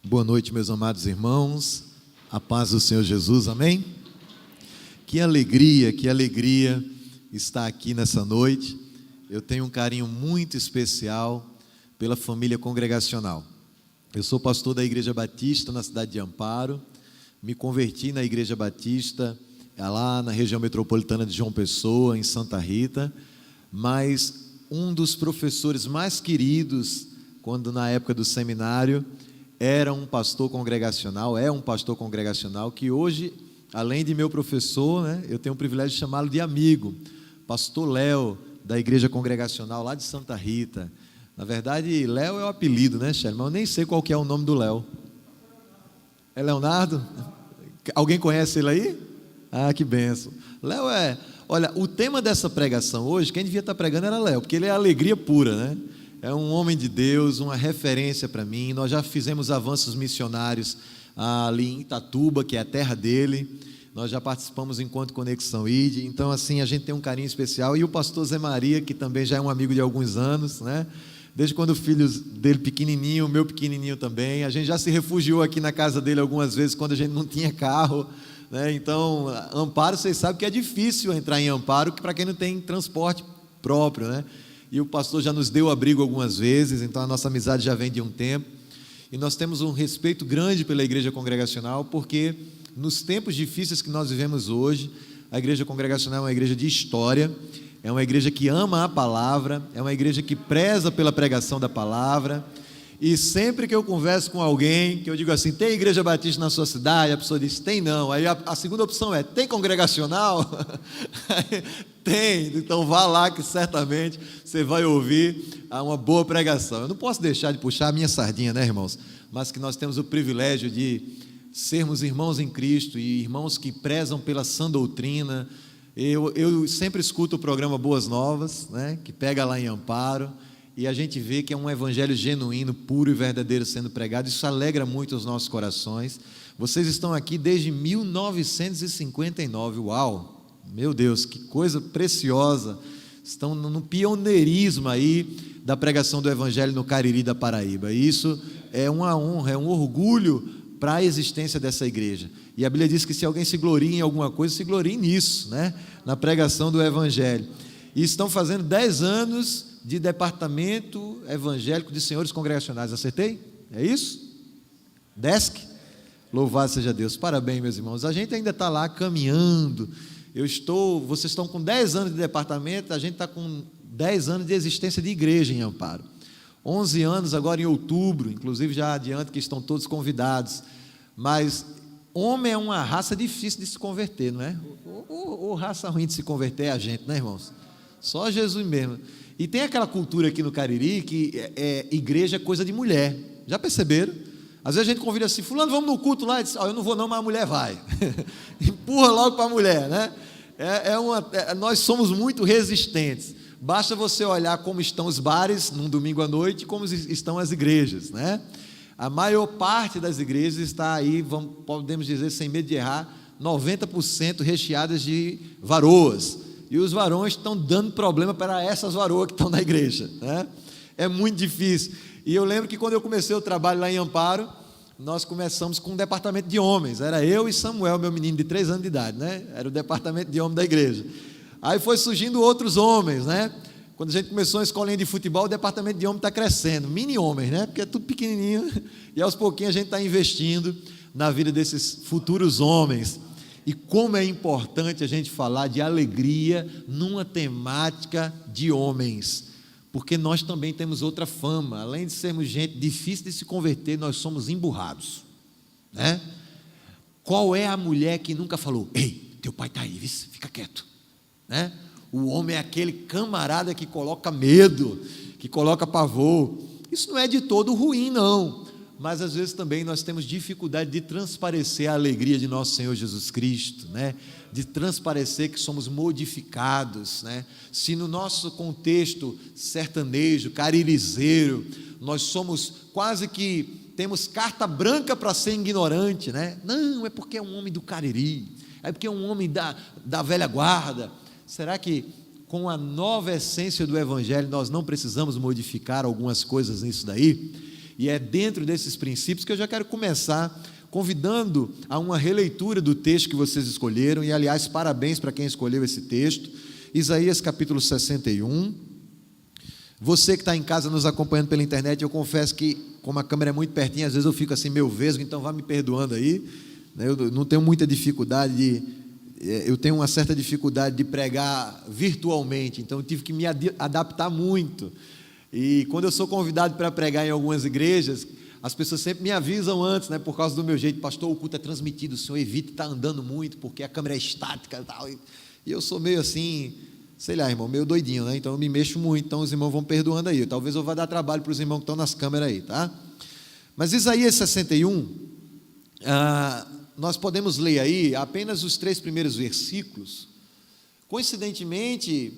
Boa noite, meus amados irmãos, a paz do Senhor Jesus, amém? Que alegria estar aqui nessa noite. Eu tenho um carinho muito especial pela família congregacional. Eu sou pastor da Igreja Batista na cidade de Amparo, me converti na Igreja Batista lá na região metropolitana de João Pessoa, em Santa Rita, mas um dos professores mais queridos, quando na época do seminário, era um pastor congregacional, é um pastor congregacional, que hoje, além de meu professor, eu tenho o privilégio de chamá-lo de amigo, pastor Léo, da Igreja Congregacional lá de Santa Rita. Na verdade, Léo é o apelido, Shelly? Mas eu nem sei qual que é o nome do Léo. É Leonardo? Alguém conhece ele aí? Ah, que bênção. Léo olha, o tema dessa pregação hoje, quem devia estar pregando era Léo, porque ele é alegria pura, É um homem de Deus, uma referência para mim. Nós já fizemos avanços missionários ali em Itatuba, que é a terra dele. Nós já participamos enquanto Conexão ID. Então, assim, a gente tem um carinho especial. E o pastor Zé Maria, que também já é um amigo de alguns anos, Desde quando o filho dele pequenininho, o meu pequenininho também. A gente já se refugiou aqui na casa dele algumas vezes, quando a gente não tinha carro, Então, Amparo, vocês sabem que é difícil entrar em Amparo, para quem não tem transporte próprio, E o pastor já nos deu abrigo algumas vezes, então a nossa amizade já vem de um tempo. E nós temos um respeito grande pela igreja congregacional, porque nos tempos difíceis que nós vivemos hoje, a igreja congregacional é uma igreja de história, é uma igreja que ama a palavra, é uma igreja que preza pela pregação da palavra. E sempre que eu converso com alguém, que eu digo assim, tem igreja batista na sua cidade? A pessoa diz, tem não. Aí a segunda opção é, tem congregacional? Tem, então vá lá que certamente você vai ouvir uma boa pregação. Eu não posso deixar de puxar a minha sardinha, irmãos? Mas que nós temos o privilégio de sermos irmãos em Cristo e irmãos que prezam pela sã doutrina. Eu sempre escuto o programa Boas Novas, que pega lá em Amparo, e a gente vê que é um evangelho genuíno, puro e verdadeiro sendo pregado. Isso alegra muito os nossos corações. Vocês estão aqui desde 1959, uau! Meu Deus, que coisa preciosa, estão no pioneirismo aí da pregação do Evangelho no Cariri da Paraíba, e isso é uma honra, é um orgulho para a existência dessa igreja, e a Bíblia diz que se alguém se gloria em alguma coisa, se glorie nisso, na pregação do Evangelho, e estão fazendo 10 anos de departamento evangélico de senhores congregacionais, acertei? É isso? DESC? Louvado seja Deus, parabéns meus irmãos, a gente ainda está lá caminhando. Vocês estão com 10 anos de departamento, a gente está com 10 anos de existência de igreja em Amparo, 11 anos agora em outubro, inclusive já adianto que estão todos convidados, mas homem é uma raça difícil de se converter, não é? Ou raça ruim de se converter é a gente, irmãos? Só Jesus mesmo. E tem aquela cultura aqui no Cariri que igreja é coisa de mulher, já perceberam? Às vezes a gente convida assim, fulano, vamos no culto lá, e diz, eu não vou não, mas a mulher vai, empurra logo para a mulher, nós somos muito resistentes, basta você olhar como estão os bares num domingo à noite, e como estão as igrejas, A maior parte das igrejas está aí, podemos dizer sem medo de errar, 90% recheadas de varoas, e os varões estão dando problema para essas varoas que estão na igreja, É muito difícil. E eu lembro que quando eu comecei o trabalho lá em Amparo, nós começamos com um departamento de homens, era eu e Samuel, meu menino de 3 anos de idade, Era o departamento de homens da igreja. Aí foi surgindo outros homens, Quando a gente começou a escolinha de futebol, o departamento de homens está crescendo, mini homens, Porque é tudo pequenininho, e aos pouquinhos a gente está investindo na vida desses futuros homens. E como é importante a gente falar de alegria numa temática de homens, porque nós também temos outra fama, além de sermos gente difícil de se converter, nós somos emburrados, Qual é a mulher que nunca falou, ei, teu pai está aí, fica quieto, O homem é aquele camarada que coloca medo, que coloca pavor. Isso não é de todo ruim não, mas às vezes também nós temos dificuldade de transparecer a alegria de nosso Senhor Jesus Cristo, de transparecer que somos modificados, Se no nosso contexto sertanejo, caririzeiro, nós somos quase que, temos carta branca para ser ignorante, Não, é porque é um homem do Cariri, é porque é um homem da velha guarda. Será que com a nova essência do Evangelho nós não precisamos modificar algumas coisas nisso daí? E é dentro desses princípios que eu já quero começar convidando a uma releitura do texto que vocês escolheram, e aliás, parabéns para quem escolheu esse texto, Isaías capítulo 61. Você que está em casa nos acompanhando pela internet, eu confesso que, como a câmera é muito pertinho, às vezes eu fico assim meio vesgo, então vá me perdoando aí, né? Eu não tenho muita dificuldade eu tenho uma certa dificuldade de pregar virtualmente, então eu tive que me adaptar muito, e quando eu sou convidado para pregar em algumas igrejas, as pessoas sempre me avisam antes, né, por causa do meu jeito: pastor, o culto é transmitido, o senhor evita estar andando muito, porque a câmera é estática e tal, e eu sou meio assim, sei lá, irmão, meio doidinho, né? Então eu me mexo muito, então os irmãos vão perdoando aí, talvez eu vá dar trabalho para os irmãos que estão nas câmeras aí, tá? Mas Isaías 61, nós podemos ler aí apenas os 3 primeiros versículos. Coincidentemente,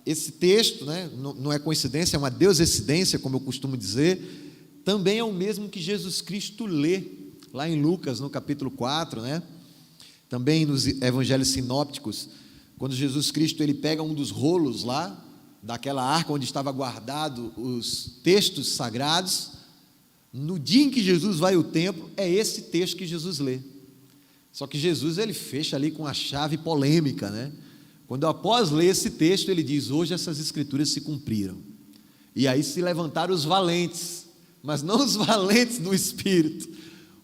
esse texto, né, não é coincidência, é uma deusexidência, como eu costumo dizer, também é o mesmo que Jesus Cristo lê, lá em Lucas, no capítulo 4, né? Também nos evangelhos sinópticos, quando Jesus Cristo ele pega um dos rolos lá, daquela arca onde estava guardado os textos sagrados, no dia em que Jesus vai ao templo, é esse texto que Jesus lê. Só que Jesus ele fecha ali com a chave polêmica, né? Quando após ler esse texto, ele diz: hoje essas escrituras se cumpriram. E aí se levantaram os valentes, mas não os valentes do Espírito,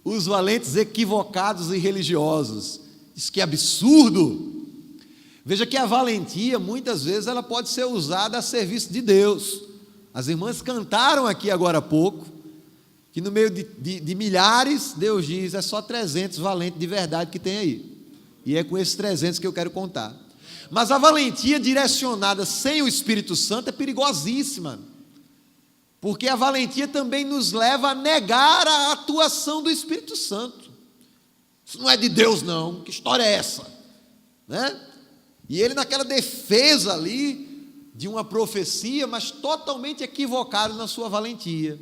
os valentes equivocados e religiosos. Isso que absurdo! Veja que a valentia, muitas vezes, ela pode ser usada a serviço de Deus. As irmãs cantaram aqui agora há pouco, que no meio de milhares, Deus diz: é só 300 valentes de verdade que tem aí. E é com esses 300 que eu quero contar. Mas a valentia direcionada sem o Espírito Santo é perigosíssima, porque a valentia também nos leva a negar a atuação do Espírito Santo. Isso não é de Deus não, que história é essa? Né? E ele naquela defesa ali de uma profecia, mas totalmente equivocado na sua valentia.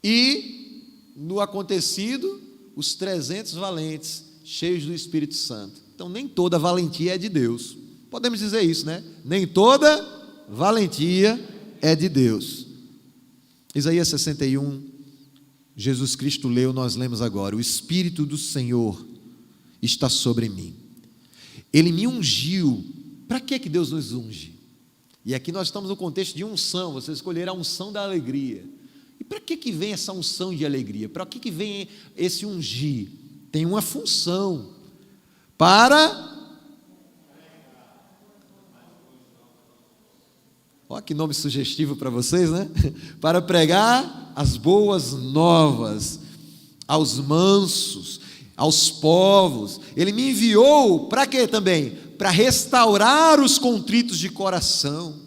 E no acontecido, os 300 valentes cheios do Espírito Santo. Então nem toda valentia é de Deus, podemos dizer isso, né? Nem toda valentia é de Deus. Isaías 61, Jesus Cristo leu, nós lemos agora: o Espírito do Senhor está sobre mim, Ele me ungiu. Para que Deus nos unge? E aqui nós estamos no contexto de unção, você escolherá a unção da alegria. E para que vem essa unção de alegria? Para que vem esse ungir? Tem uma função: para... Olha que nome sugestivo para vocês, né? Para pregar as boas novas aos mansos, aos povos. Ele me enviou para quê também? Para restaurar os contritos de coração.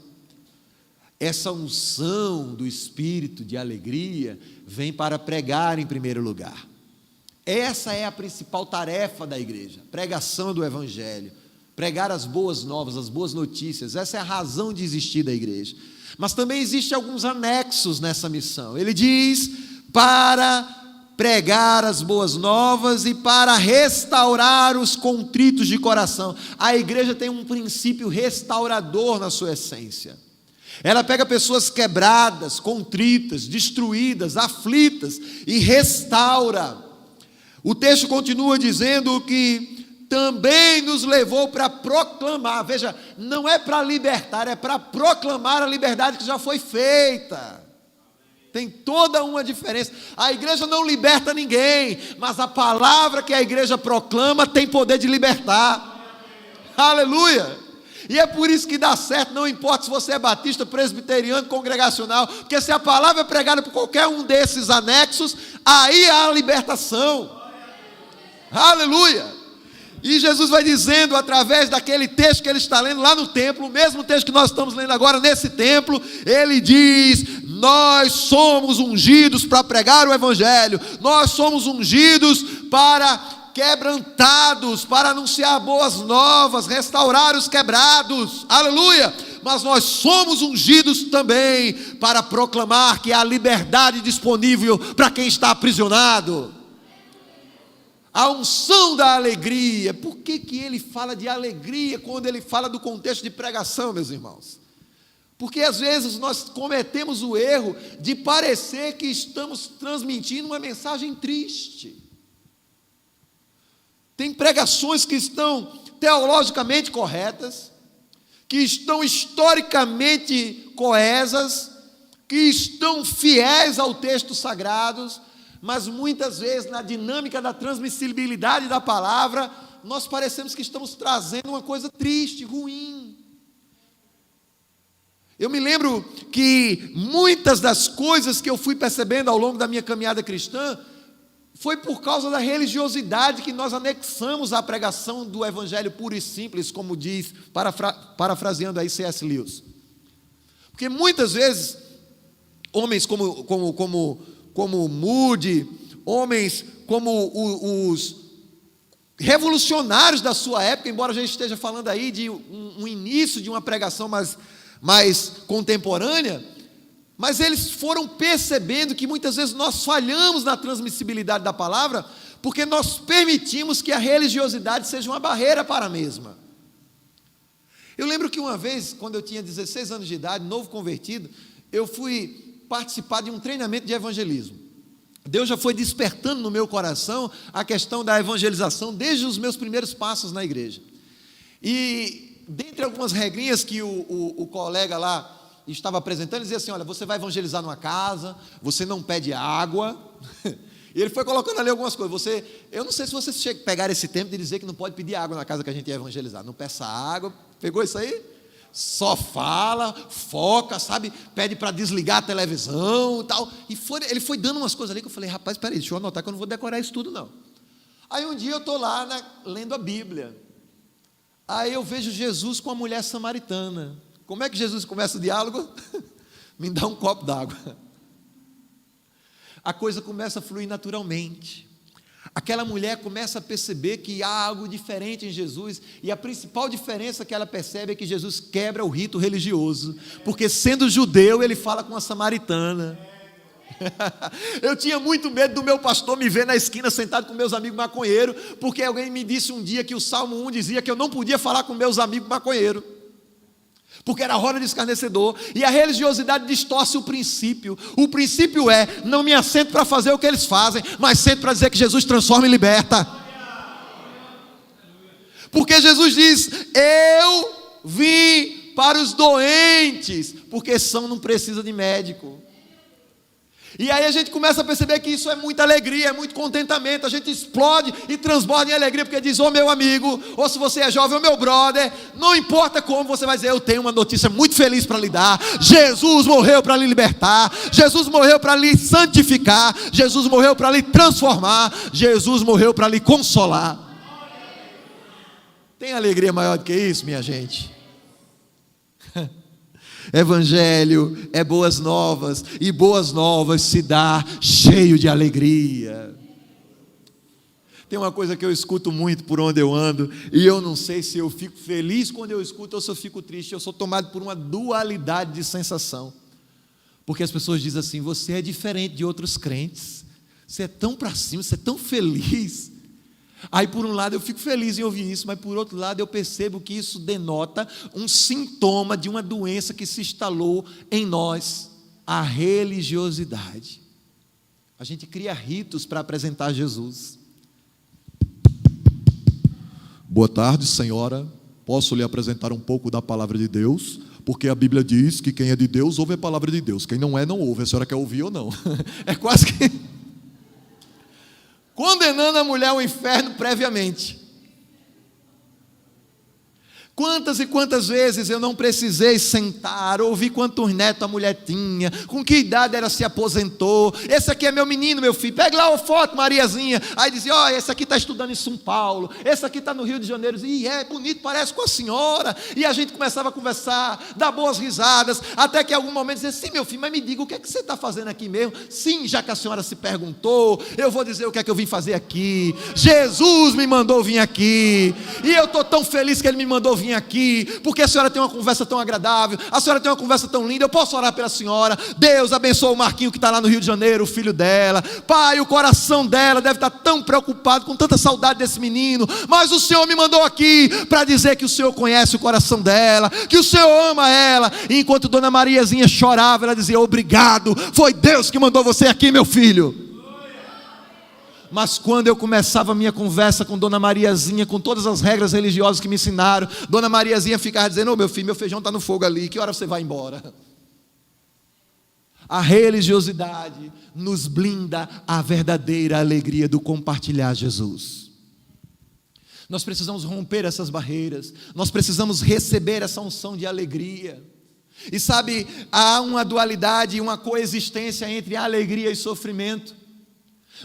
Essa unção do Espírito de alegria vem para pregar em primeiro lugar. Essa é a principal tarefa da igreja: pregação do Evangelho, pregar as boas novas, as boas notícias. Essa é a razão de existir da igreja. Mas também existem alguns anexos nessa missão. Ele diz: para pregar as boas novas e para restaurar os contritos de coração. A igreja tem um princípio restaurador na sua essência. Ela pega pessoas quebradas, contritas, destruídas, aflitas e restaura. O texto continua dizendo que também nos levou para proclamar. Veja, não é para libertar, é para proclamar a liberdade que já foi feita. Tem toda uma diferença. A igreja não liberta ninguém, mas a palavra que a igreja proclama tem poder de libertar. Aleluia! E é por isso que dá certo, não importa se você é batista, presbiteriano, congregacional, porque se a palavra é pregada por qualquer um desses anexos, aí há a libertação. Aleluia! E Jesus vai dizendo, através daquele texto que ele está lendo lá no templo, o mesmo texto que nós estamos lendo agora nesse templo, ele diz: nós somos ungidos para pregar o Evangelho, nós somos ungidos para quebrantados, para anunciar boas novas, restaurar os quebrados, aleluia, mas nós somos ungidos também para proclamar que há liberdade disponível para quem está aprisionado. A unção da alegria. Por que ele fala de alegria quando ele fala do contexto de pregação, meus irmãos? Porque às vezes nós cometemos o erro de parecer que estamos transmitindo uma mensagem triste. Tem pregações que estão teologicamente corretas, que estão historicamente coesas, que estão fiéis ao texto sagrado, mas muitas vezes na dinâmica da transmissibilidade da palavra, nós parecemos que estamos trazendo uma coisa triste, ruim. Eu me lembro que muitas das coisas que eu fui percebendo ao longo da minha caminhada cristã, foi por causa da religiosidade que nós anexamos à pregação do evangelho puro e simples, como diz, parafraseando aí C.S. Lewis. Porque muitas vezes, homens como Moody, homens como os revolucionários da sua época, embora a gente esteja falando aí de um início de uma pregação mais contemporânea, mas eles foram percebendo que muitas vezes nós falhamos na transmissibilidade da palavra, porque nós permitimos que a religiosidade seja uma barreira para a mesma. Eu lembro que uma vez, quando eu tinha 16 anos de idade, novo convertido, eu fui participar de um treinamento de evangelismo. Deus já foi despertando no meu coração a questão da evangelização desde os meus primeiros passos na igreja. E dentre algumas regrinhas que o colega lá estava apresentando, ele dizia assim: olha, você vai evangelizar numa casa, você não pede água. E ele foi colocando ali algumas coisas. Eu não sei se vocês pegaram esse tempo de dizer que não pode pedir água na casa que a gente ia evangelizar. Não peça água. Pegou isso aí? Só fala, foca, sabe? Pede para desligar a televisão e tal. E ele foi dando umas coisas ali que eu falei: rapaz, peraí, deixa eu anotar que eu não vou decorar isso tudo não. Aí um dia eu estou lá lendo a Bíblia. Aí eu vejo Jesus com a mulher samaritana. Como é que Jesus começa o diálogo? Me dá um copo d'água. A coisa começa a fluir naturalmente. Aquela mulher começa a perceber que há algo diferente em Jesus, e a principal diferença que ela percebe é que Jesus quebra o rito religioso, porque sendo judeu ele fala com a samaritana. Eu tinha muito medo do meu pastor me ver na esquina sentado com meus amigos maconheiros, porque alguém me disse um dia que o Salmo 1 dizia que eu não podia falar com meus amigos maconheiros, porque era roda de escarnecedor, e a religiosidade distorce o princípio. O princípio é: não me assento para fazer o que eles fazem, mas sento para dizer que Jesus transforma e liberta. Porque Jesus diz: eu vim para os doentes, porque são não precisa de médico. E aí a gente começa a perceber que isso é muita alegria, é muito contentamento. A gente explode e transborda em alegria, porque diz: ô meu amigo, ou se você é jovem, ô meu brother, não importa como, você vai dizer: eu tenho uma notícia muito feliz para lhe dar. Jesus morreu para lhe libertar, Jesus morreu para lhe santificar, Jesus morreu para lhe transformar, Jesus morreu para lhe consolar. Tem alegria maior do que isso, minha gente? Evangelho é boas novas, e boas novas se dá cheio de alegria. Tem uma coisa que eu escuto muito por onde eu ando, e eu não sei se eu fico feliz quando eu escuto ou se eu fico triste. Eu sou tomado por uma dualidade de sensação, porque as pessoas dizem assim: você é diferente de outros crentes, você é tão para cima, você é tão feliz. Aí por um lado eu fico feliz em ouvir isso, mas por outro lado eu percebo que isso denota um sintoma de uma doença que se instalou em nós: a religiosidade. A gente cria ritos para apresentar Jesus. Boa tarde, senhora, posso lhe apresentar um pouco da palavra de Deus? Porque a Bíblia diz que quem é de Deus ouve a palavra de Deus, quem não é, não ouve. A senhora quer ouvir ou não? É quase que condenando a mulher ao inferno previamente. Quantas e quantas vezes eu não precisei sentar, ouvir quantos netos a mulher tinha, com que idade ela se aposentou. Esse aqui é meu menino, meu filho, pega lá a foto, Mariazinha. Aí dizia: ó, esse aqui está estudando em São Paulo, esse aqui está no Rio de Janeiro. E é bonito, parece com a senhora. E a gente começava a conversar, dar boas risadas, até que em algum momento dizia: sim, meu filho, mas me diga, o que é que você está fazendo aqui mesmo? Sim, já que a senhora se perguntou, eu vou dizer o que é que eu vim fazer aqui. Jesus me mandou vir aqui, e eu estou tão feliz que Ele me mandou vir vim aqui porque a senhora tem uma conversa tão agradável, a senhora tem uma conversa tão linda, eu posso orar pela senhora? Deus abençoe o Marquinho que está lá no Rio de Janeiro, o filho dela. Pai, o coração dela deve estar tão preocupado, com tanta saudade desse menino, mas o Senhor me mandou aqui para dizer que o Senhor conhece o coração dela, que o Senhor ama ela. E enquanto Dona Mariazinha chorava, ela dizia: obrigado, foi Deus que mandou você aqui, meu filho. Mas quando eu começava a minha conversa com Dona Mariazinha, com todas as regras religiosas que me ensinaram, Dona Mariazinha ficava dizendo: ô meu filho, meu feijão está no fogo ali, que hora você vai embora? A religiosidade nos blinda a verdadeira alegria do compartilhar Jesus. Nós precisamos romper essas barreiras, nós precisamos receber essa unção de alegria. E sabe, há uma dualidade, uma coexistência entre alegria e sofrimento.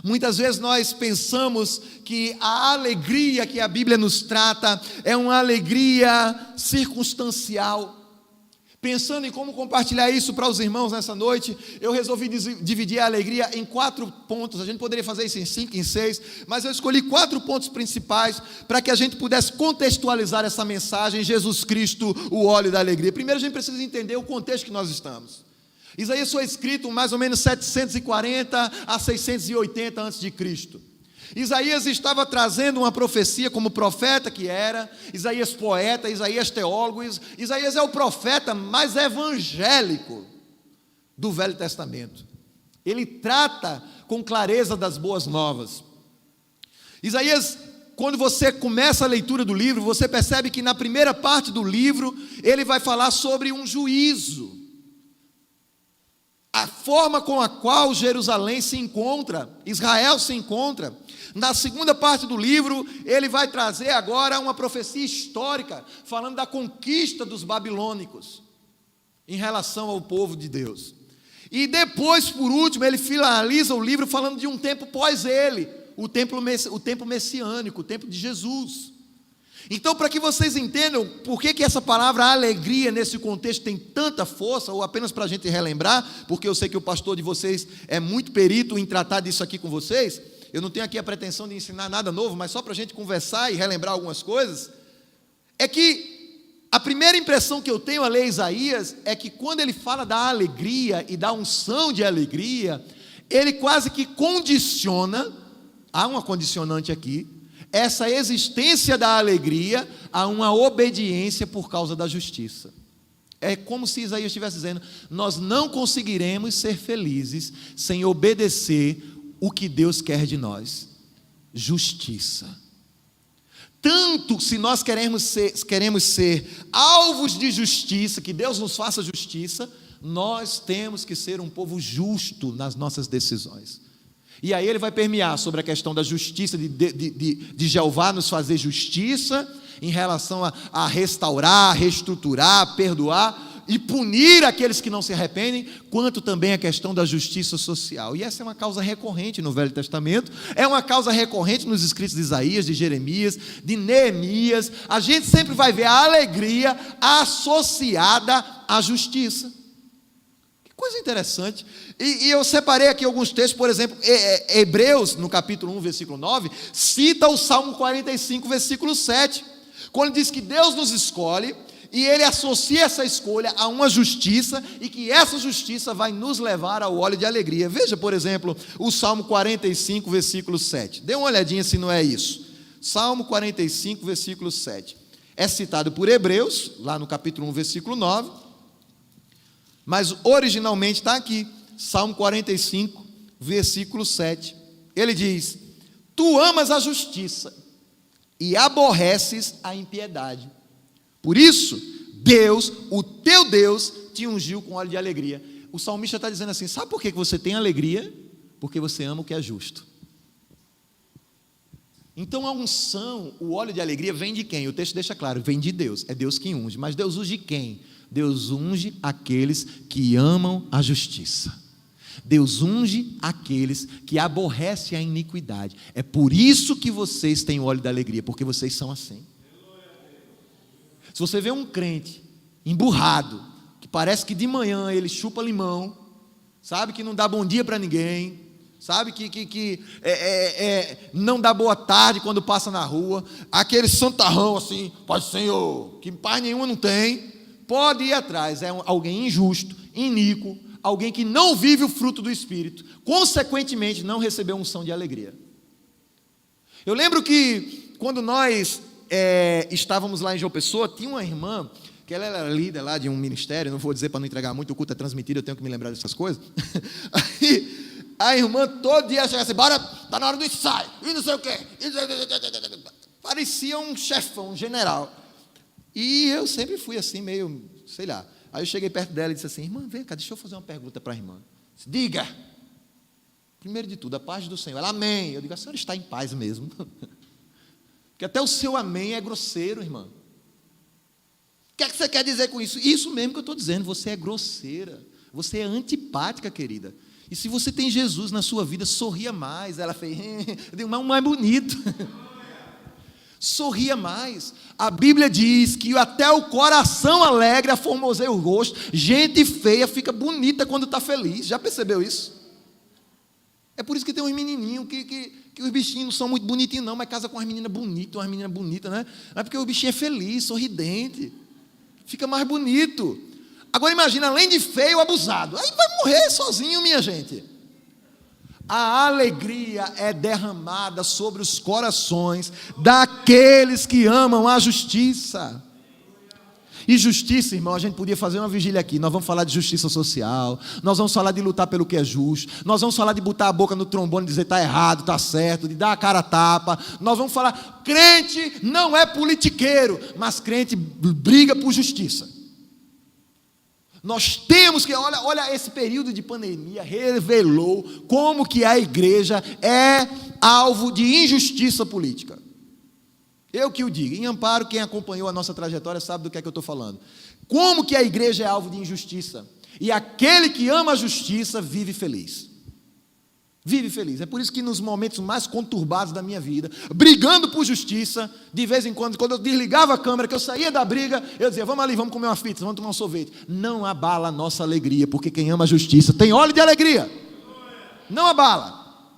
Muitas vezes nós pensamos que a alegria que a Bíblia nos trata é uma alegria circunstancial. Pensando em como compartilhar isso para os irmãos nessa noite, eu resolvi dividir a alegria em 4 pontos. A gente poderia fazer isso em 5, em 6, mas eu escolhi 4 pontos principais para que a gente pudesse contextualizar essa mensagem: Jesus Cristo, o óleo da alegria. Primeiro a gente precisa entender o contexto que nós estamos. Isaías foi escrito mais ou menos 740 a 680 a.C. Isaías estava trazendo uma profecia como profeta que era, Isaías poeta, Isaías teólogo. Isaías é o profeta mais evangélico do Velho Testamento. Ele trata com clareza das boas novas. Isaías, quando você começa a leitura do livro, você percebe que na primeira parte do livro, ele vai falar sobre um juízo. A forma com a qual Jerusalém se encontra, Israel se encontra. Na segunda parte do livro, ele vai trazer agora uma profecia histórica, falando da conquista dos babilônicos, em relação ao povo de Deus. E depois, por último, ele finaliza o livro falando de um tempo pós ele, o tempo messiânico, o tempo de Jesus. Então, para que vocês entendam por que essa palavra alegria nesse contexto tem tanta força, ou apenas para a gente relembrar, porque eu sei que o pastor de vocês é muito perito em tratar disso aqui com vocês, eu não tenho aqui a pretensão de ensinar nada novo, mas só para a gente conversar e relembrar algumas coisas, é que a primeira impressão que eu tenho a ler Isaías é que quando ele fala da alegria e da unção de alegria, ele quase que condiciona, há uma condicionante aqui, essa existência da alegria a uma obediência por causa da justiça. É como se Isaías estivesse dizendo: nós não conseguiremos ser felizes sem obedecer o que Deus quer de nós, justiça. Tanto se nós queremos ser alvos de justiça, que Deus nos faça justiça, nós temos que ser um povo justo nas nossas decisões. E aí ele vai permear sobre a questão da justiça, de Jeová nos fazer justiça, em relação a restaurar, reestruturar, perdoar e punir aqueles que não se arrependem, quanto também a questão da justiça social. E essa é uma causa recorrente no Velho Testamento, é uma causa recorrente nos escritos de Isaías, de Jeremias, de Neemias. A gente sempre vai ver a alegria associada à justiça. Coisa interessante. E eu separei aqui alguns textos, por exemplo, Hebreus, no capítulo 1, versículo 9, cita o Salmo 45, versículo 7, quando diz que Deus nos escolhe, e Ele associa essa escolha a uma justiça, e que essa justiça vai nos levar ao óleo de alegria. Veja, por exemplo, o Salmo 45, versículo 7. Dê uma olhadinha se não é isso. Salmo 45, versículo 7. É citado por Hebreus, lá no capítulo 1, versículo 9, mas originalmente está aqui, Salmo 45, versículo 7. Ele diz: tu amas a justiça e aborreces a impiedade. Por isso, Deus, o teu Deus, te ungiu com óleo de alegria. O salmista está dizendo assim: sabe por que você tem alegria? Porque você ama o que é justo. Então a unção, o óleo de alegria vem de quem? O texto deixa claro, vem de Deus, é Deus quem unge. Mas Deus unge quem? Deus unge aqueles que amam a justiça. Deus unge aqueles que aborrecem a iniquidade. É por isso que vocês têm o óleo da alegria, porque vocês são assim. Se você vê um crente emburrado, que parece que de manhã ele chupa limão, sabe, que não dá bom dia para ninguém, sabe, não dá boa tarde quando passa na rua, aquele santarrão assim, Pai Senhor, que paz nenhuma não tem, pode ir atrás, é alguém injusto, iníquo, alguém que não vive o fruto do Espírito, consequentemente não recebeu unção de alegria. Eu lembro que quando nós estávamos lá em João Pessoa, tinha uma irmã, que ela era líder lá de um ministério, não vou dizer para não entregar muito, o culto é transmitido, eu tenho que me lembrar dessas coisas. Aí a irmã todo dia chegava assim, bora, está na hora do ensaio, e não sei o quê. Parecia um chefão, um general. E eu sempre fui assim, meio, sei lá. Aí eu cheguei perto dela e disse assim, irmã, vem cá, deixa eu fazer uma pergunta para a irmã. Disse, diga. Primeiro de tudo, a paz do Senhor. Ela, amém. Eu digo, a senhora está em paz mesmo? Porque até o seu amém é grosseiro, irmã. O que é que você quer dizer com isso? Isso mesmo que eu estou dizendo, você é grosseira. Você é antipática, querida. E se você tem Jesus na sua vida, sorria mais. Ela fez, eu digo, mas o mais bonito. Sorria mais. A Bíblia diz que até o coração alegre aformoseia o rosto. Gente feia fica bonita quando está feliz. Já percebeu isso? É por isso que tem uns menininhos que os bichinhos não são muito bonitinhos não, mas casa com umas meninas bonitas, né? É porque o bichinho é feliz, sorridente. Fica mais bonito. Agora imagina, além de feio, abusado. Aí vai morrer sozinho, minha gente. A alegria é derramada sobre os corações daqueles que amam a justiça. E justiça, irmão, a gente podia fazer uma vigília aqui. Nós vamos falar de justiça social, nós vamos falar de lutar pelo que é justo, nós vamos falar de botar a boca no trombone e dizer está errado, está certo, de dar a cara a tapa. Nós vamos falar, crente não é politiqueiro, mas crente briga por justiça. Nós temos que, olha, esse período de pandemia revelou como que a igreja é alvo de injustiça política. Eu que o digo, em Amparo, quem acompanhou a nossa trajetória sabe do que é que eu estou falando. Como que a igreja é alvo de injustiça? E aquele que ama a justiça vive feliz. Vive feliz. É por isso que nos momentos mais conturbados da minha vida, brigando por justiça, de vez em quando eu desligava a câmera, que eu saía da briga, eu dizia, vamos ali, vamos comer uma pizza, vamos tomar um sorvete. Não abala a nossa alegria, porque quem ama a justiça tem óleo de alegria. Não abala.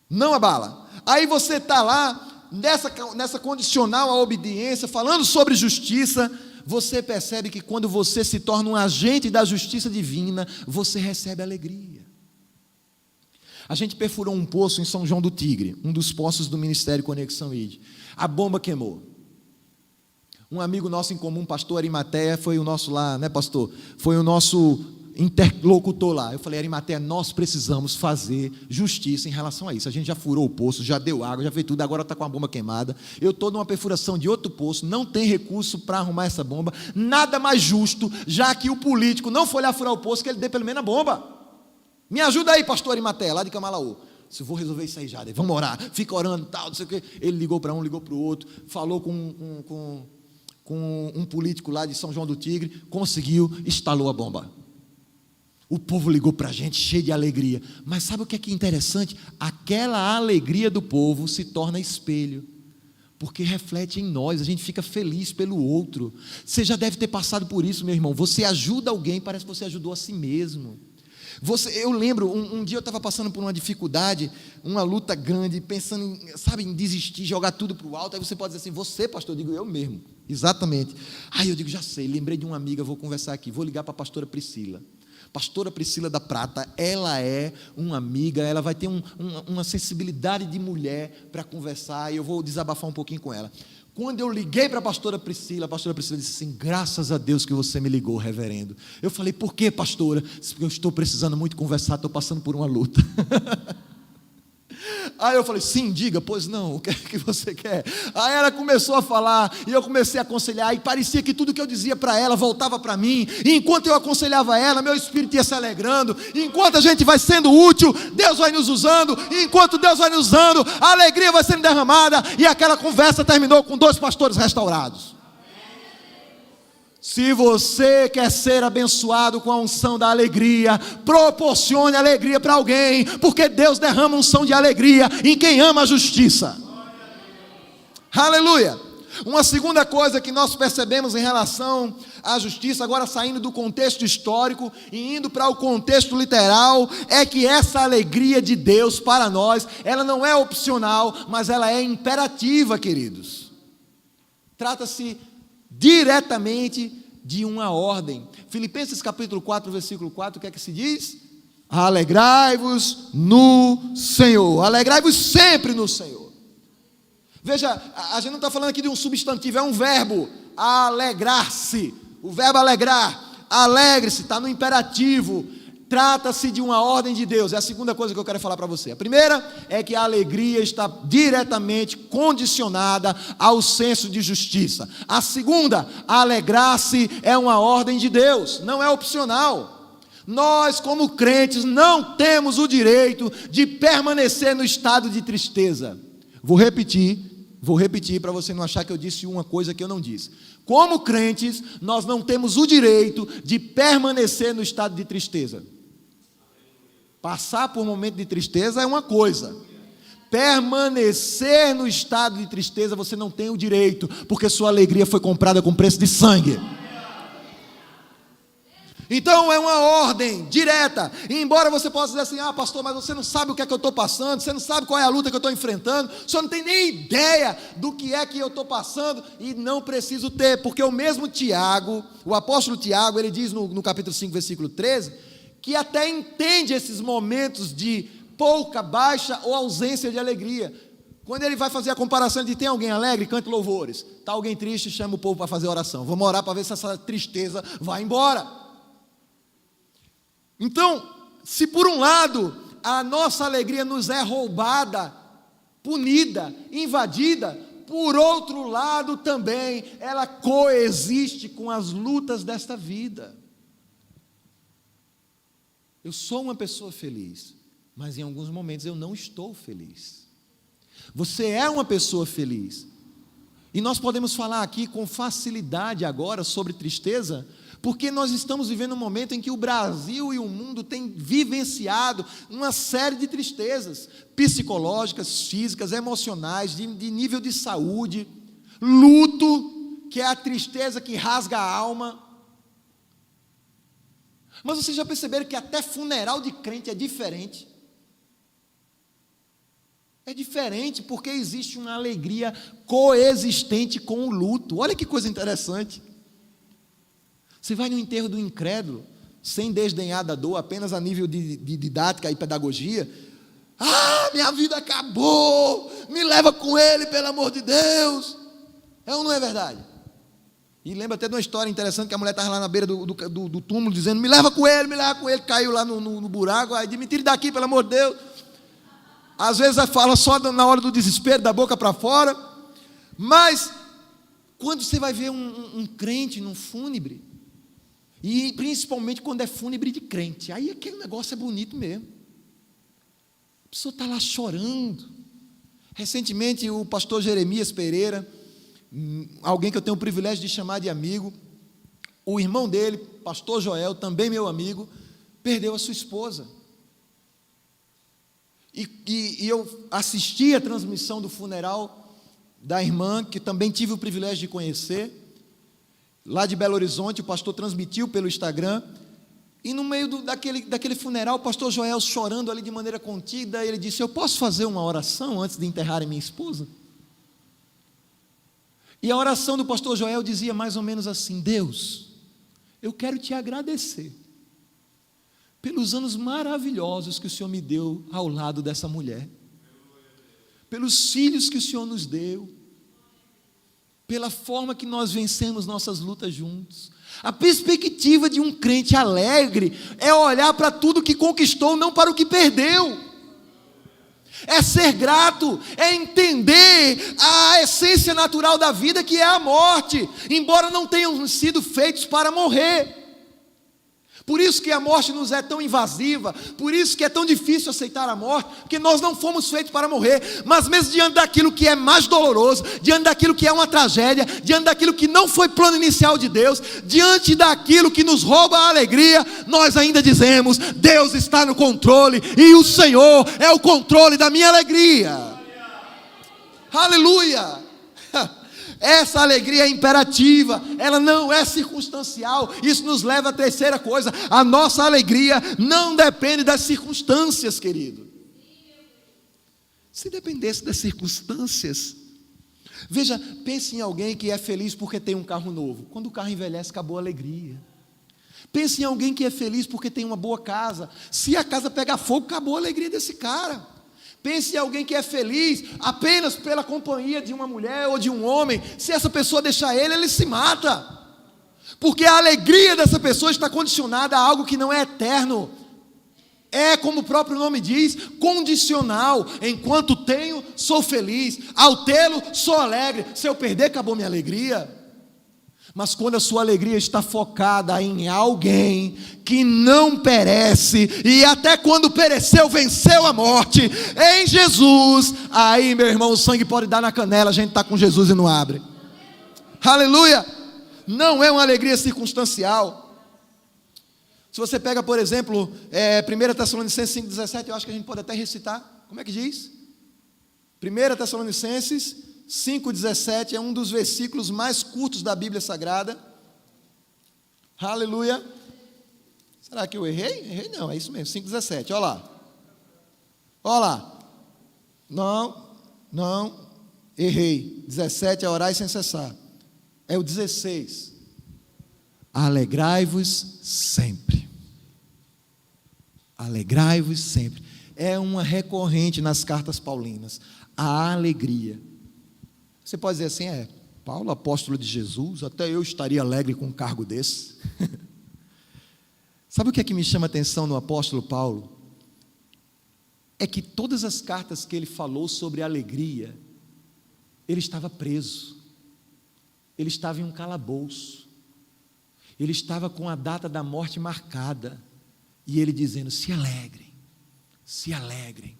Não abala. Aí você está lá, nessa condicional à obediência, falando sobre justiça, você percebe que quando você se torna um agente da justiça divina, você recebe alegria. A gente perfurou um poço em São João do Tigre, um dos poços do Ministério Conexão ID. A bomba queimou. Um amigo nosso em comum, pastor Arimateia, foi o nosso lá, né, pastor? Foi o nosso interlocutor lá. Eu falei, Arimateia, nós precisamos fazer justiça em relação a isso. A gente já furou o poço, já deu água, já fez tudo, agora está com a bomba queimada. Eu estou numa perfuração de outro poço, não tem recurso para arrumar essa bomba. Nada mais justo, já que o político não foi lá furar o poço, que ele dê pelo menos a bomba. Me ajuda aí, pastor Arimateia, lá de Camalaú. Se eu vou resolver isso aí já, vamos orar, fica orando, tal, não sei o quê. Ele ligou para um, ligou para o outro, falou com um político lá de São João do Tigre, conseguiu, instalou a bomba. O povo ligou para a gente cheio de alegria. Mas sabe o que é interessante? Aquela alegria do povo se torna espelho, porque reflete em nós, a gente fica feliz pelo outro. Você já deve ter passado por isso, meu irmão. Você ajuda alguém, parece que você ajudou a si mesmo. Eu lembro, um dia eu estava passando por uma dificuldade, uma luta grande, pensando em desistir, jogar tudo para o alto. Aí você pode dizer assim, você, pastor? Eu digo, eu mesmo, exatamente. Aí eu digo, já sei, lembrei de uma amiga, vou conversar aqui, vou ligar para a pastora Priscila. Pastora Priscila da Prata, ela é uma amiga, ela vai ter uma sensibilidade de mulher para conversar, e eu vou desabafar um pouquinho com ela. Quando eu liguei para a pastora Priscila disse assim, graças a Deus que você me ligou, reverendo. Eu falei, por quê, pastora? Porque eu estou precisando muito conversar, estou passando por uma luta. Aí eu falei, sim, diga, pois não, o que é que você quer? Aí ela começou a falar, e eu comecei a aconselhar, e parecia que tudo que eu dizia para ela voltava para mim, e enquanto eu aconselhava ela, meu espírito ia se alegrando, enquanto a gente vai sendo útil, Deus vai nos usando, e enquanto Deus vai nos usando, a alegria vai sendo derramada, e aquela conversa terminou com 2 pastores restaurados. Se você quer ser abençoado com a unção da alegria, proporcione alegria para alguém, porque Deus derrama unção de alegria em quem ama a justiça. Aleluia! Uma segunda coisa que nós percebemos em relação à justiça, agora saindo do contexto histórico e indo para o contexto literal, é que essa alegria de Deus para nós, ela não é opcional, mas ela é imperativa, queridos. Trata-se diretamente de uma ordem. Filipenses capítulo 4, versículo 4, o que é que se diz? Alegrai-vos no Senhor, alegrai-vos sempre no Senhor. Veja, a gente não está falando aqui de um substantivo, é um verbo, alegrar-se. O verbo alegrar, alegre-se, está no imperativo. Trata-se de uma ordem de Deus. É a segunda coisa que eu quero falar para você. A primeira é que a alegria está diretamente condicionada ao senso de justiça. A segunda, alegrar-se é uma ordem de Deus, não é opcional. Nós, como crentes, não temos o direito de permanecer no estado de tristeza. Vou repetir para você não achar que eu disse uma coisa que eu não disse. Como crentes, nós não temos o direito de permanecer no estado de tristeza. Passar por um momento de tristeza é uma coisa. Permanecer no estado de tristeza você não tem o direito, porque sua alegria foi comprada com preço de sangue. Então é uma ordem direta. E embora você possa dizer assim: pastor, mas você não sabe o que é que eu estou passando, você não sabe qual é a luta que eu estou enfrentando, o senhor não tem nem ideia do que é que eu estou passando, e não preciso ter, porque o mesmo Tiago, o apóstolo Tiago, ele diz no capítulo 5, versículo 13, que até entende esses momentos de pouca, baixa ou ausência de alegria. Quando ele vai fazer a comparação, ele diz: tem alguém alegre? Cante louvores. Está alguém triste? Chama o povo para fazer oração. Vamos orar para ver se essa tristeza vai embora. Então, se por um lado a nossa alegria nos é roubada, punida, invadida, por outro lado também ela coexiste com as lutas desta vida. Eu sou uma pessoa feliz, mas em alguns momentos eu não estou feliz. Você é uma pessoa feliz, e nós podemos falar aqui com facilidade agora sobre tristeza, porque nós estamos vivendo um momento em que o Brasil e o mundo têm vivenciado uma série de tristezas psicológicas, físicas, emocionais, de nível de saúde, luto, que é a tristeza que rasga a alma. Mas vocês já perceberam que até funeral de crente é diferente? É diferente porque existe uma alegria coexistente com o luto. Olha que coisa interessante. Você vai no enterro do incrédulo, sem desdenhar da dor, apenas a nível de didática e pedagogia. Minha vida acabou, me leva com ele, pelo amor de Deus. É ou não é verdade? E lembra até de uma história interessante, que a mulher estava lá na beira do túmulo, dizendo: me leva com ele, caiu lá no buraco, aí me tire daqui, pelo amor de Deus. Às vezes ela fala só na hora do desespero, da boca para fora. Mas, quando você vai ver um crente num fúnebre, e principalmente quando é fúnebre de crente, aí aquele negócio é bonito mesmo. A pessoa está lá chorando. Recentemente o pastor Jeremias Pereira, alguém que eu tenho o privilégio de chamar de amigo, o irmão dele, pastor Joel, também meu amigo, perdeu a sua esposa. E eu assisti a transmissão do funeral da irmã, que também tive o privilégio de conhecer. Lá de Belo Horizonte, o pastor transmitiu pelo Instagram, e no meio daquele funeral, o pastor Joel chorando ali de maneira contida, ele disse: eu posso fazer uma oração antes de enterrarem minha esposa? E a oração do pastor Joel dizia mais ou menos assim: Deus, eu quero te agradecer pelos anos maravilhosos que o Senhor me deu ao lado dessa mulher, pelos filhos que o Senhor nos deu, pela forma que nós vencemos nossas lutas juntos. A perspectiva de um crente alegre é olhar para tudo que conquistou, não para o que perdeu. É ser grato, é entender a essência natural da vida, que é a morte, embora não tenham sido feitos para morrer. Por isso que a morte nos é tão invasiva, por isso que é tão difícil aceitar a morte, porque nós não fomos feitos para morrer. Mas mesmo diante daquilo que é mais doloroso, diante daquilo que é uma tragédia, diante daquilo que não foi plano inicial de Deus, diante daquilo que nos rouba a alegria, nós ainda dizemos: Deus está no controle, e o Senhor é o controle da minha alegria. Aleluia! Essa alegria é imperativa, ela não é circunstancial. Isso nos leva à terceira coisa: a nossa alegria não depende das circunstâncias, querido. Se dependesse das circunstâncias, veja, pense em alguém que é feliz porque tem um carro novo. Quando o carro envelhece, acabou a alegria. Pense em alguém que é feliz porque tem uma boa casa. Se a casa pegar fogo, acabou a alegria desse cara. Pense em alguém que é feliz apenas pela companhia de uma mulher ou de um homem. Se essa pessoa deixar ele, ele se mata. Porque a alegria dessa pessoa está condicionada a algo que não é eterno. É, como o próprio nome diz, condicional. Enquanto tenho, sou feliz. Ao tê-lo, sou alegre. Se eu perder, acabou minha alegria. Mas quando a sua alegria está focada em alguém que não perece, e até quando pereceu, venceu a morte, em Jesus, aí, meu irmão, o sangue pode dar na canela, a gente está com Jesus e não abre. Aleluia! Não é uma alegria circunstancial. Se você pega, por exemplo, 1 Tessalonicenses 5,17, eu acho que a gente pode até recitar. Como é que diz? 1 Tessalonicenses 5,17 é um dos versículos mais curtos da Bíblia Sagrada. Aleluia. Será que eu errei? Errei não, é isso mesmo, 5,17, olha lá. Olha lá. Não, errei. 17 é orar sem cessar. É o 16. Alegrai-vos sempre. Alegrai-vos sempre. É uma recorrente nas cartas paulinas. A alegria. Você pode dizer assim, Paulo, apóstolo de Jesus, até eu estaria alegre com um cargo desse. Sabe o que é que me chama a atenção no apóstolo Paulo? É que todas as cartas que ele falou sobre alegria, ele estava preso, ele estava em um calabouço, ele estava com a data da morte marcada, e ele dizendo, se alegrem, se alegrem,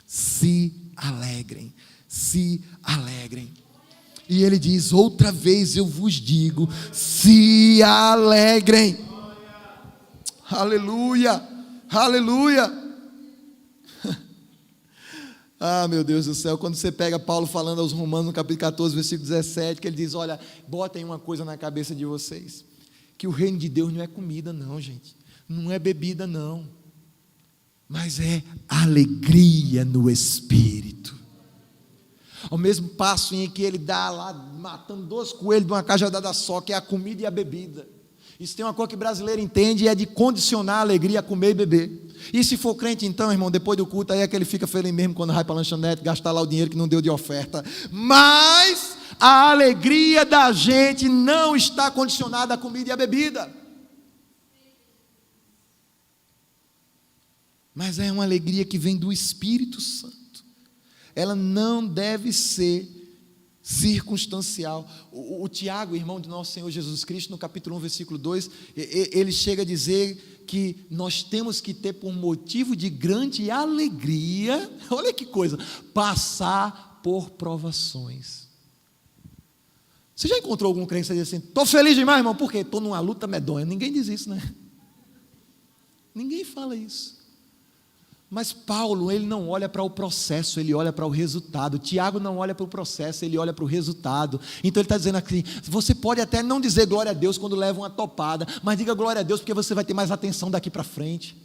se alegrem, se alegrem. E ele diz, outra vez eu vos digo, se alegrem. Aleluia, aleluia. Ah, meu Deus do céu, quando você pega Paulo falando aos Romanos no capítulo 14, versículo 17, que ele diz, olha, botem uma coisa na cabeça de vocês, que o reino de Deus não é comida não, gente, não é bebida não, mas é alegria no Espírito. Ao mesmo passo em que ele dá lá, matando 2 coelhos de uma cajadada só, que é a comida e a bebida. Isso tem uma coisa que o brasileiro entende, e é de condicionar a alegria a comer e beber. E se for crente então, irmão, depois do culto, aí é que ele fica feliz mesmo quando vai para a lanchonete, gastar lá o dinheiro que não deu de oferta. Mas a alegria da gente não está condicionada à comida e à bebida. Mas é uma alegria que vem do Espírito Santo. Ela não deve ser circunstancial. O Tiago, irmão de nosso Senhor Jesus Cristo, no capítulo 1, versículo 2, ele chega a dizer que nós temos que ter por motivo de grande alegria, olha que coisa, passar por provações. Você já encontrou algum crente que diz assim, estou feliz demais, irmão, por quê? Estou numa luta medonha. Ninguém diz isso, né? Ninguém fala isso. Mas Paulo, ele não olha para o processo, ele olha para o resultado. Tiago não olha para o processo, ele olha para o resultado. Então ele está dizendo aqui, você pode até não dizer glória a Deus quando leva uma topada, mas diga glória a Deus porque você vai ter mais atenção daqui para frente.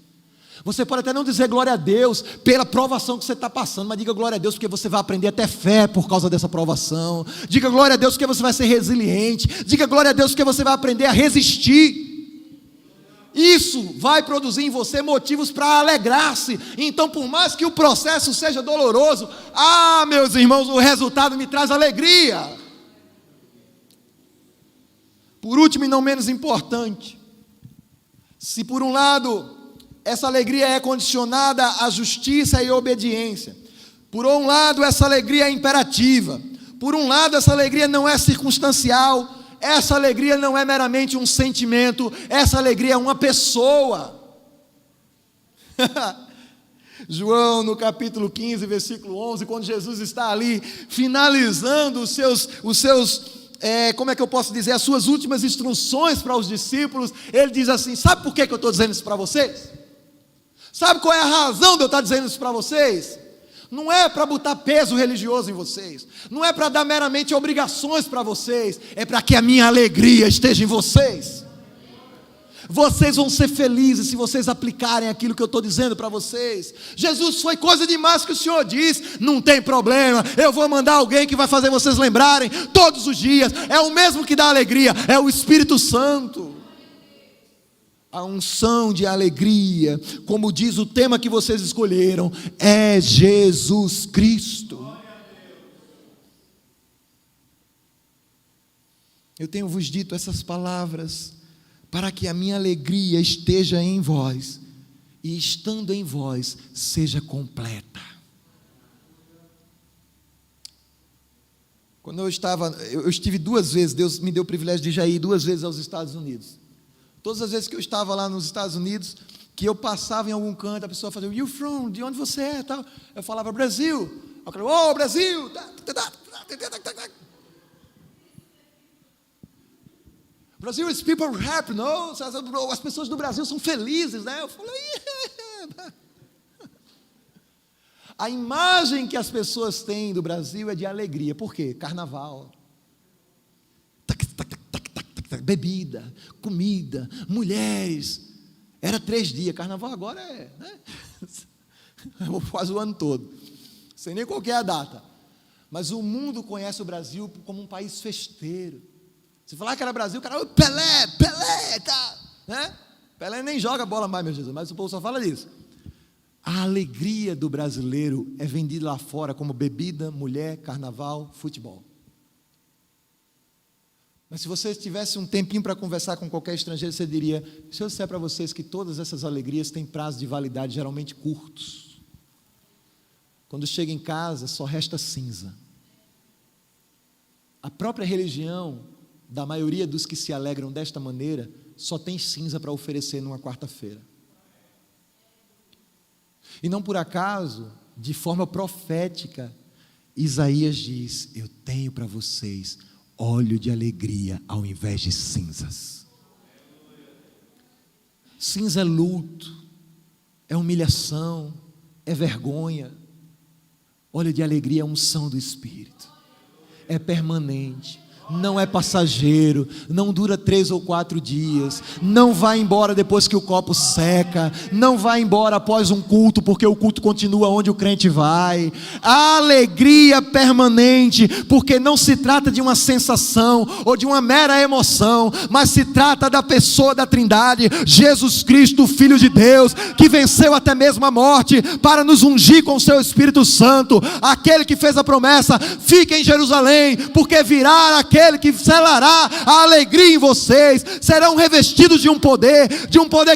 Você pode até não dizer glória a Deus pela provação que você está passando, mas diga glória a Deus porque você vai aprender a ter fé por causa dessa provação. Diga glória a Deus porque você vai ser resiliente. Diga glória a Deus porque você vai aprender a resistir. Isso vai produzir em você motivos para alegrar-se. Então, por mais que o processo seja doloroso, meus irmãos, o resultado me traz alegria. Por último e não menos importante, se por um lado essa alegria é condicionada à justiça e obediência, por um lado essa alegria é imperativa, por um lado essa alegria não é circunstancial, essa alegria não é meramente um sentimento, essa alegria é uma pessoa. João, no capítulo 15, versículo 11, quando Jesus está ali finalizando os seus como é que eu posso dizer, as suas últimas instruções para os discípulos, ele diz assim, sabe por que eu estou dizendo isso para vocês? Sabe qual é a razão de eu estar dizendo isso para vocês? Não é para botar peso religioso em vocês, não é para dar meramente obrigações para vocês, é para que a minha alegria esteja em vocês. Vocês vão ser felizes se vocês aplicarem aquilo que eu estou dizendo para vocês. Jesus, foi coisa demais que o Senhor diz. Não tem problema, eu vou mandar alguém que vai fazer vocês lembrarem todos os dias. É o mesmo que dá alegria, é o Espírito Santo. A unção de alegria, como diz o tema que vocês escolheram, é Jesus Cristo. Eu tenho vos dito essas palavras para que a minha alegria esteja em vós, e estando em vós, seja completa. Quando eu estive 2 vezes, Deus me deu o privilégio de já ir 2 vezes aos Estados Unidos. Todas as vezes que eu estava lá nos Estados Unidos, que eu passava em algum canto, a pessoa fazia, "You from? De onde você é?" Tal. Eu falava, "Brasil." Eu falava, "Oh, Brasil!" Brasil is people happy, não? As pessoas do Brasil são felizes, né? Eu falei, yeah. A imagem que as pessoas têm do Brasil é de alegria. Por quê? Carnaval. Bebida, comida, mulheres. Era 3 dias, carnaval agora é, né? Quase o ano todo. Sei nem qual que é a data. Mas o mundo conhece o Brasil como um país festeiro. Se falar que era Brasil, o cara, Pelé, tá, né? Pelé nem joga bola mais, meu Jesus, mas o povo só fala disso. A alegria do brasileiro é vendida lá fora como bebida, mulher, carnaval, futebol. Mas se você tivesse um tempinho para conversar com qualquer estrangeiro, você diria, se eu disser para vocês que todas essas alegrias têm prazo de validade geralmente curtos. Quando chega em casa, só resta cinza. A própria religião da maioria dos que se alegram desta maneira, só tem cinza para oferecer numa quarta-feira. E não por acaso, de forma profética, Isaías diz, eu tenho para vocês óleo de alegria ao invés de cinzas. Cinza é luto, é humilhação, é vergonha. Óleo de alegria é unção do Espírito, é permanente, não é passageiro, não dura 3 ou 4 dias, não vai embora depois que o copo seca, não vai embora após um culto, porque o culto continua onde o crente vai. A alegria permanente, porque não se trata de uma sensação ou de uma mera emoção, mas se trata da pessoa da Trindade, Jesus Cristo, o Filho de Deus, que venceu até mesmo a morte para nos ungir com o seu Espírito Santo, aquele que fez a promessa, fique em Jerusalém, porque virá aquele que selará a alegria em vocês, serão revestidos de um poder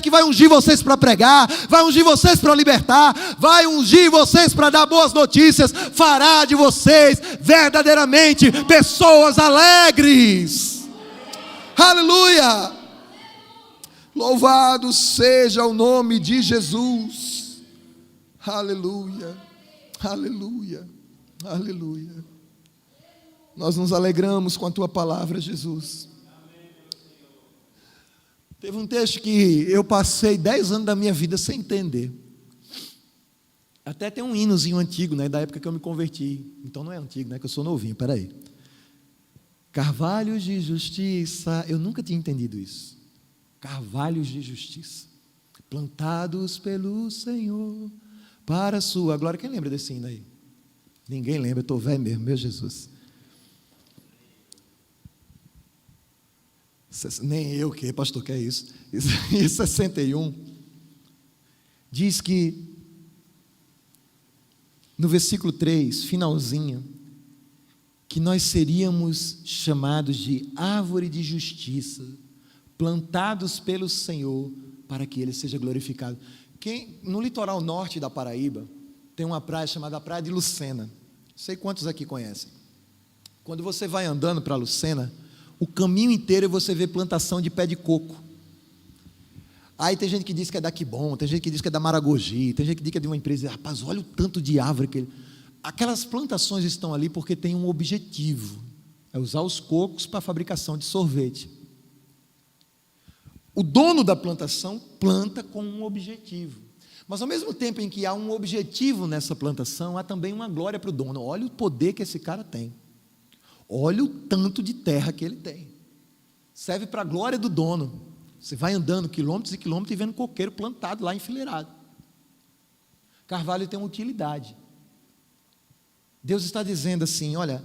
que vai ungir vocês para pregar, vai ungir vocês para libertar, vai ungir vocês para dar boas notícias, fará de vocês verdadeiramente pessoas alegres. Aleluia! Louvado seja o nome de Jesus. Aleluia, aleluia, aleluia. Nós nos alegramos com a Tua palavra, Jesus. Teve um texto que eu passei 10 anos da minha vida sem entender. Até tem um hinozinho antigo, né, da época que eu me converti. Então não é antigo, né, que eu sou novinho, peraí. Carvalhos de justiça, eu nunca tinha entendido isso. Carvalhos de justiça, plantados pelo Senhor, para a sua glória. Quem lembra desse hino aí? Ninguém lembra, eu estou velho mesmo, meu Jesus. Nem eu que, pastor, que é isso? Em 61, diz que, no versículo 3, finalzinho, que nós seríamos chamados de árvore de justiça, plantados pelo Senhor, para que Ele seja glorificado. No litoral norte da Paraíba, tem uma praia chamada Praia de Lucena. Não sei quantos aqui conhecem. Quando você vai andando para Lucena, o caminho inteiro você vê plantação de pé de coco. Aí tem gente que diz que é da Quibon, tem gente que diz que é da Maragogi, tem gente que diz que é de uma empresa. Rapaz, olha o tanto de árvore que ele... Aquelas plantações estão ali porque tem um objetivo, é usar os cocos para a fabricação de sorvete. O dono da plantação planta com um objetivo, Mas ao mesmo tempo em que há um objetivo nessa plantação, há também uma glória para o dono. Olha o poder que esse cara tem. Olha o tanto de terra que ele tem. Serve para a glória do dono. Você vai andando quilômetros e quilômetros e vendo coqueiro plantado lá enfileirado. Carvalho tem uma utilidade. Deus está dizendo assim, olha,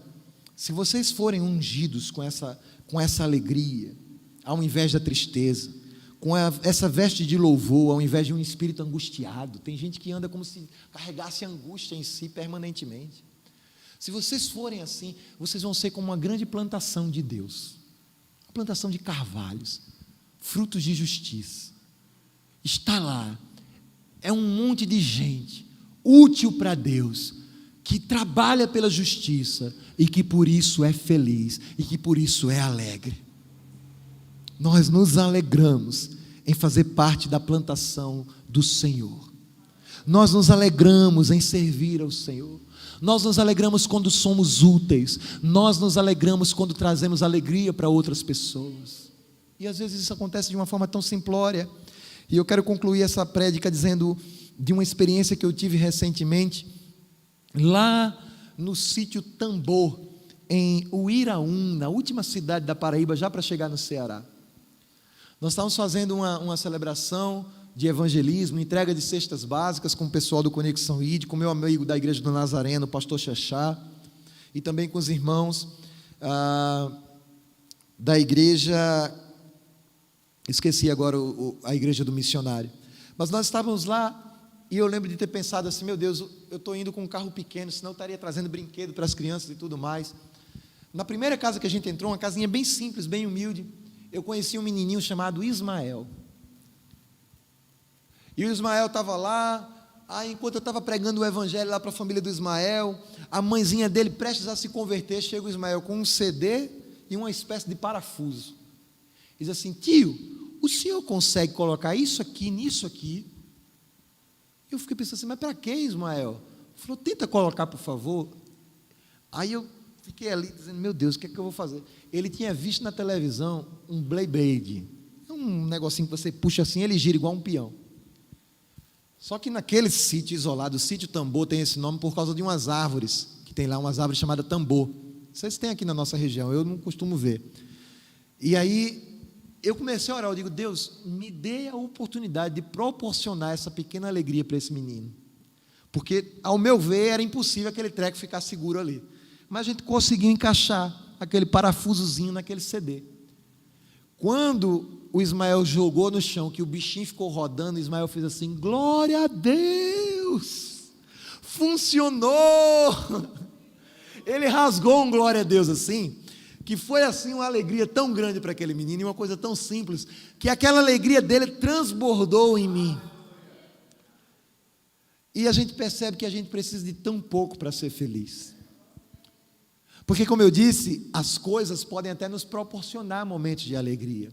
se vocês forem ungidos com essa alegria, ao invés da tristeza, com essa veste de louvor, ao invés de um espírito angustiado, tem gente que anda como se carregasse angústia em si permanentemente. Se vocês forem assim, vocês vão ser como uma grande plantação de Deus, uma plantação de carvalhos, frutos de justiça. Está lá, é um monte de gente útil para Deus, que trabalha pela justiça e que por isso é feliz e que por isso é alegre. Nós nos alegramos em fazer parte da plantação do Senhor. Nós nos alegramos em servir ao Senhor. Nós nos alegramos quando somos úteis. Nós nos alegramos quando trazemos alegria para outras pessoas. E às vezes isso acontece de uma forma tão simplória. E eu quero concluir essa prédica dizendo de uma experiência que eu tive recentemente, lá no sítio Tambor, em Uiraúna, na última cidade da Paraíba, já para chegar no Ceará. Nós estávamos fazendo uma celebração de evangelismo, entrega de cestas básicas com o pessoal do Conexão ID, com meu amigo da Igreja do Nazareno, o pastor Xaxá, e também com os irmãos da igreja, esqueci agora a igreja do missionário, mas nós estávamos lá, e eu lembro de ter pensado assim, meu Deus, eu estou indo com um carro pequeno, senão eu estaria trazendo brinquedo para as crianças e tudo mais. Na primeira casa que a gente entrou, uma casinha bem simples, bem humilde, eu conheci um menininho chamado Ismael. E o Ismael estava lá, aí enquanto eu estava pregando o evangelho lá para a família do Ismael, a mãezinha dele prestes a se converter, chega o Ismael com um CD e uma espécie de parafuso. Diz assim, tio, o senhor consegue colocar isso aqui, nisso aqui? Eu fiquei pensando assim, mas para que, Ismael? Ele falou, tenta colocar, por favor. Aí eu fiquei ali dizendo, meu Deus, o que é que eu vou fazer? Ele tinha visto na televisão um Beyblade, um negocinho que você puxa assim, ele gira igual um peão. Só que naquele sítio isolado, o sítio Tambor tem esse nome por causa de umas árvores, que tem lá umas árvores chamadas tambor. Vocês têm aqui na nossa região, eu não costumo ver. E aí eu comecei a orar, eu digo, Deus, me dê a oportunidade de proporcionar essa pequena alegria para esse menino. Porque, ao meu ver, era impossível aquele treco ficar seguro ali. Mas a gente conseguiu encaixar aquele parafusozinho naquele CD. Quando o Ismael jogou no chão, que o bichinho ficou rodando, Ismael fez assim, glória a Deus, funcionou. Ele rasgou um glória a Deus assim, que foi assim uma alegria tão grande para aquele menino, e uma coisa tão simples, que aquela alegria dele transbordou em mim. E a gente percebe que a gente precisa de tão pouco para ser feliz. Porque, como eu disse, as coisas podem até nos proporcionar momentos de alegria.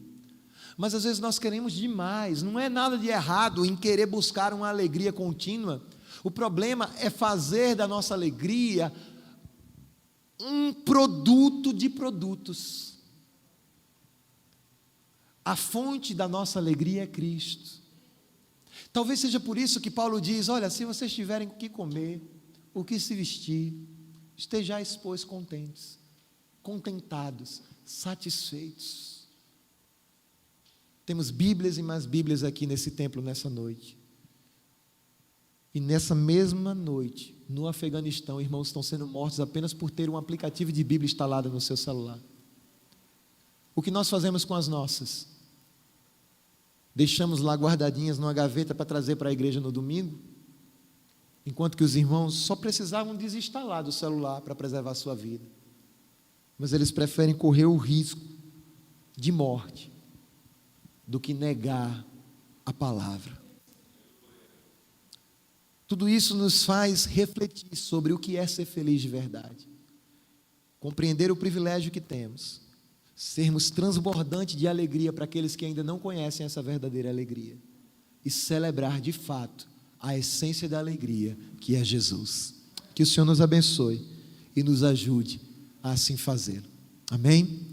Mas às vezes nós queremos demais. Não é nada de errado em querer buscar uma alegria contínua. O problema é fazer da nossa alegria um produto de produtos. A fonte da nossa alegria é Cristo. Talvez seja por isso que Paulo diz, olha, se vocês tiverem o que comer, o que se vestir, estejais, pois, contentes, contentados, satisfeitos. Temos Bíblias e mais Bíblias aqui nesse templo nessa noite. E nessa mesma noite, no Afeganistão, irmãos estão sendo mortos apenas por ter um aplicativo de Bíblia instalado no seu celular. O que nós fazemos com as nossas? Deixamos lá guardadinhas numa gaveta para trazer para a igreja no domingo? Enquanto que os irmãos só precisavam desinstalar do celular para preservar a sua vida. Mas eles preferem correr o risco de morte do que negar a palavra. Tudo isso nos faz refletir sobre o que é ser feliz de verdade. Compreender o privilégio que temos. Sermos transbordantes de alegria para aqueles que ainda não conhecem essa verdadeira alegria. E celebrar de fato a essência da alegria, que é Jesus. Que o Senhor nos abençoe e nos ajude a assim fazê-lo. Amém?